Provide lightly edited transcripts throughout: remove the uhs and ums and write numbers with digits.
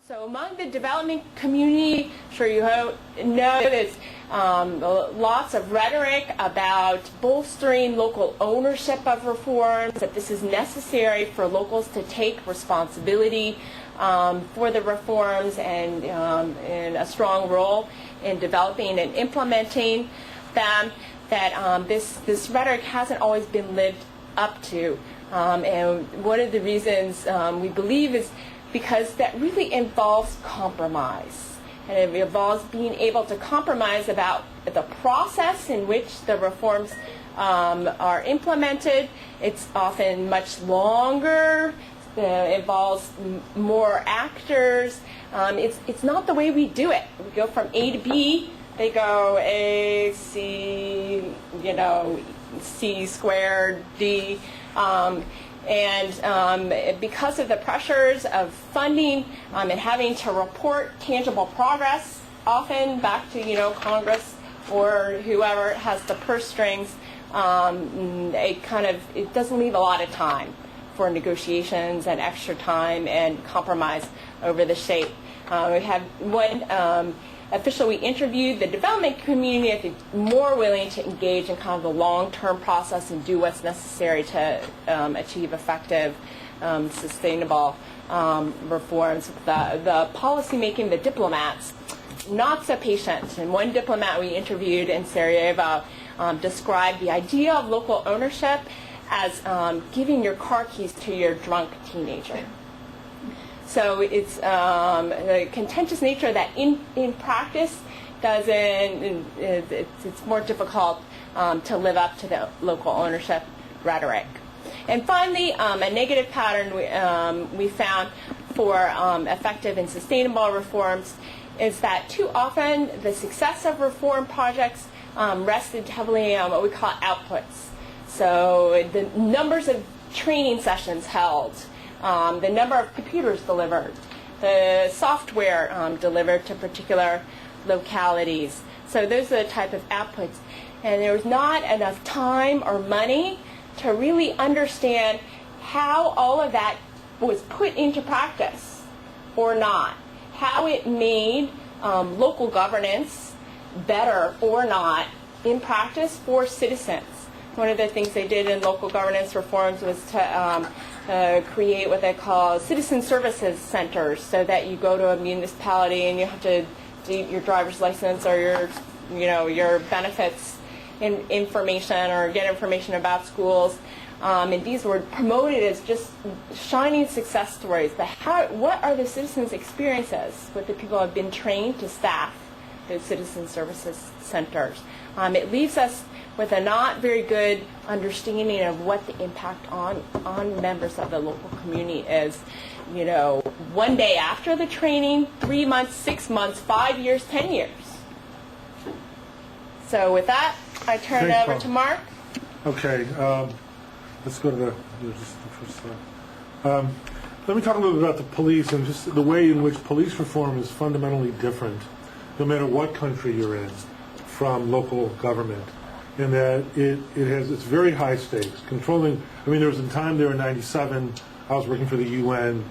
So among the development community, sure you know there's lots of rhetoric about bolstering local ownership of reforms, that this is necessary for locals to take responsibility for the reforms and a strong role in developing and implementing them, that this rhetoric hasn't always been lived up to. And one of the reasons we believe is because that really involves compromise. And it involves being able to compromise about the process in which the reforms are implemented. It's often much longer. It involves more actors. It's not the way we do it. We go from A to B. They go A, C, C squared, D. And because of the pressures of funding and having to report tangible progress, often back to Congress or whoever has the purse strings, it doesn't leave a lot of time for negotiations and extra time and compromise over the shape. We have one official we interviewed. The development community, I think, more willing to engage in kind of the long-term process and do what's necessary to achieve effective, sustainable reforms. The policymaking, the diplomats, not so patient. And one diplomat we interviewed in Sarajevo described the idea of local ownership as giving your car keys to your drunk teenager. So it's the contentious nature that in practice it's more difficult to live up to the local ownership rhetoric. And finally, a negative pattern we found for effective and sustainable reforms is that too often the success of reform projects rested heavily on what we call outputs. So the numbers of training sessions held, the number of computers delivered, the software delivered to particular localities. So those are the type of outputs. And there was not enough time or money to really understand how all of that was put into practice or not, how it made local governance better or not in practice for citizens. One of the things they did in local governance reforms was to create what they call citizen services centers, so that you go to a municipality and you have to do your driver's license or your benefits information or get information about schools. And these were promoted as just shining success stories. But what are the citizens' experiences with the people who have been trained to staff those citizen services centers? It leaves us with a not very good understanding of what the impact on members of the local community is. One day after the training, 3 months, 6 months, 5 years, 10 years. So with that, I turn it over to Mark. Okay, let's go to the first slide. Let me talk a little bit about the police and just the way in which police reform is fundamentally different, no matter what country you're in, from local government. In that it's very high stakes. There was a time there in '97, I was working for the UN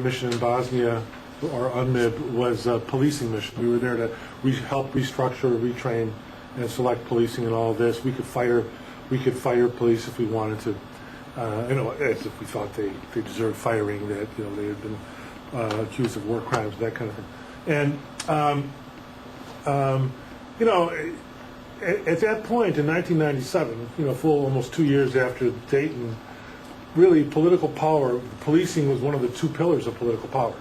mission in Bosnia, or UNMIB, was a policing mission. We were there to help restructure, retrain, and select policing and all of this. We could fire police if we wanted to, as if we thought they deserved firing, that they had been accused of war crimes, that kind of thing. And at that point in 1997, full almost 2 years after Dayton, really political power, policing was one of the two pillars of political power.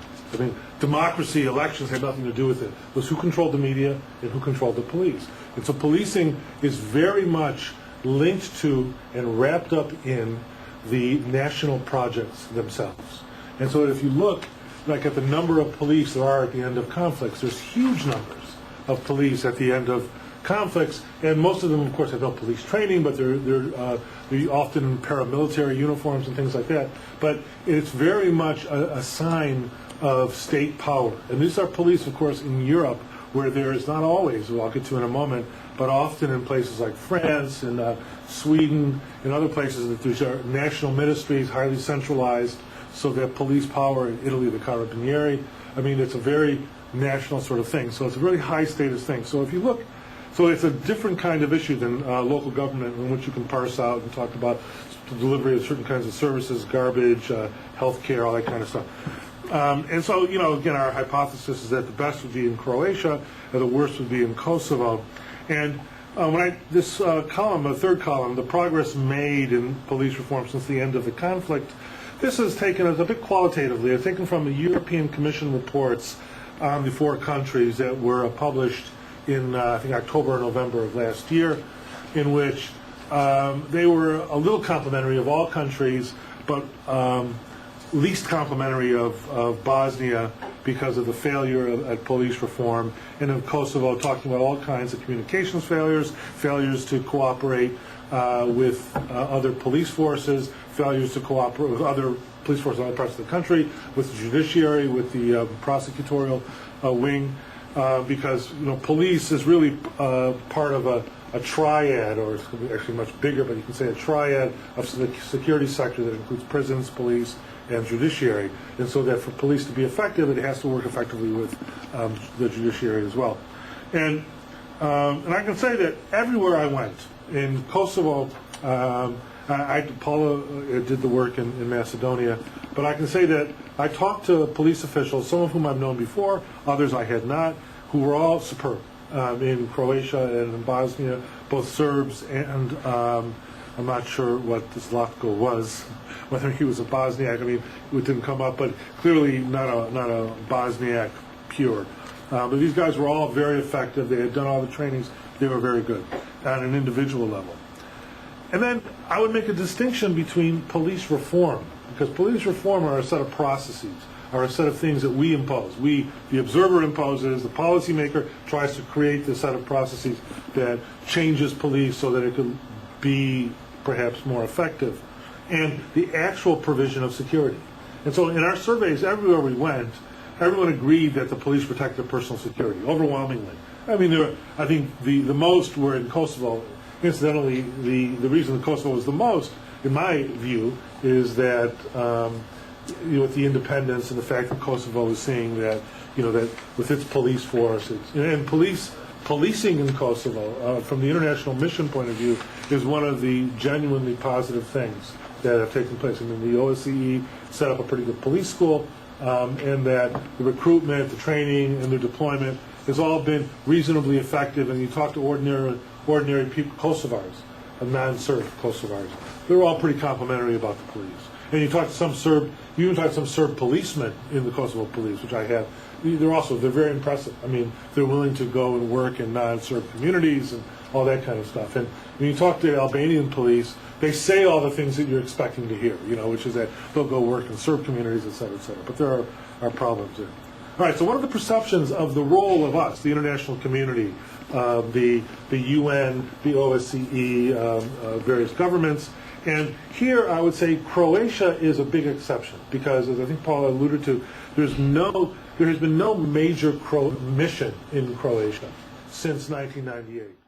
Democracy, elections had nothing to do with it. It was who controlled the media and who controlled the police. And so policing is very much linked to and wrapped up in the national projects themselves. And so if you look at the number of police there are at the end of conflicts, there's huge numbers of police at the end of conflicts, and most of them, of course, have no police training, but they're often in paramilitary uniforms and things like that. But it's very much a sign of state power. And these are police, of course, in Europe, where there is not always, I'll get to in a moment, but often in places like France and Sweden and other places that these are national ministries, highly centralized, So that police power in Italy, the Carabinieri, I mean, it's a very national sort of thing. So it's a really high status thing. So if you look, so it's a different kind of issue than local government, in which you can parse out and talk about the delivery of certain kinds of services, garbage, health care, all that kind of stuff. And so, again, our hypothesis is that the best would be in Croatia, and the worst would be in Kosovo. And this column, the third column, the progress made in police reform since the end of the conflict, this is taken as a bit qualitatively. It's taken from the European Commission reports on the 4 countries that were published in, I think, October or November of last year, in which they were a little complimentary of all countries, but least complimentary of Bosnia because of the failure at police reform, and of Kosovo, talking about all kinds of communications failures to cooperate with other police forces, failures to cooperate with other police forces in other parts of the country, with the judiciary, with the prosecutorial wing, because police is really part of a triad, or it's actually much bigger, but you can say a triad of the security sector that includes prisons, police, and judiciary. And so that for police to be effective, it has to work effectively with the judiciary as well. And I can say that everywhere I went, in Kosovo, Paula did the work in Macedonia, but I can say that I talked to police officials, some of whom I've known before, others I had not, who were all superb in Croatia and in Bosnia, both Serbs and I'm not sure what this Zlatko was, whether he was a Bosniak. I mean, it didn't come up, but clearly not a Bosniak pure. But these guys were all very effective. They had done all the trainings. They were very good at an individual level. And then I would make a distinction between police reform, because police reform are a set of processes, are a set of things that we impose. The observer imposes, the policymaker tries to create the set of processes that changes police so that it can be perhaps more effective, and the actual provision of security. And so in our surveys, everywhere we went, everyone agreed that the police protect their personal security, overwhelmingly. I mean, I think the most were in Kosovo. Incidentally, the reason that Kosovo was the most, in my view, is that with the independence and the fact that Kosovo is seeing that, that with its police force, and policing in Kosovo, from the international mission point of view, is one of the genuinely positive things that have taken place. I mean, the OSCE set up a pretty good police school, and that the recruitment, the training, and the deployment has all been reasonably effective. And you talk to ordinary people, Kosovars, non-Serb Kosovars, they're all pretty complimentary about the police. And you talk to some Serb, you even talk to some Serb policemen in the Kosovo police, which I have. They're very impressive. I mean, they're willing to go and work in non-Serb communities and all that kind of stuff. And when you talk to Albanian police, they say all the things that you're expecting to hear, which is that they'll go work in Serb communities, et cetera, et cetera. But there are problems there. All right, so what are the perceptions of the role of us, the international community, the UN, the OSCE, various governments? And here I would say Croatia is a big exception because, as I think Paul alluded to, there has been no major mission in Croatia since 1998.